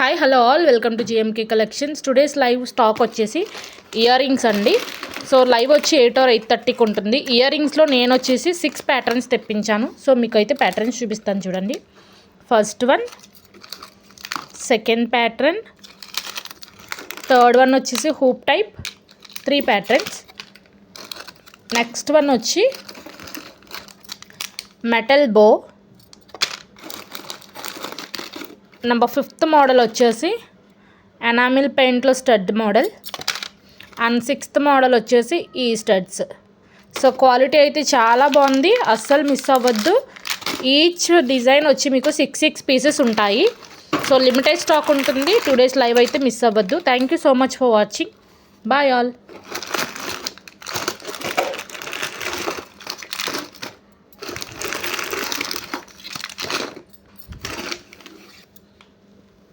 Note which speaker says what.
Speaker 1: Hi hello all welcome to GMK collections. Today's live stock వచ్చేసి ear rings అండి. So live వచ్చి 8 or 8:30కి ఉంటుంది. Year రింగ్స్లో నేను వచ్చేసి 6 ప్యాటర్న్స్ తెప్పించాను. సో మీకు అయితే ప్యాటర్న్స్ చూపిస్తాను చూడండి. First one, second pattern, third one వచ్చేసి hoop type 3 patterns. Next one వచ్చి metal bow. Number 5th model వచ్చేసి ఎనామిల్ పెయింట్లో stud model. And 6th model వచ్చేసి ఈ స్టడ్స్. సో క్వాలిటీ అయితే చాలా బాగుంది, అస్సలు మిస్ అవ్వద్దు. ఈచ్ డిజైన్ వచ్చి మీకు 6 పీసెస్ ఉంటాయి. సో లిమిటెడ్ స్టాక్ ఉంటుంది. 2 days లైవ్ అయితే మిస్ అవ్వద్దు. Thank you so much for watching. Bye all.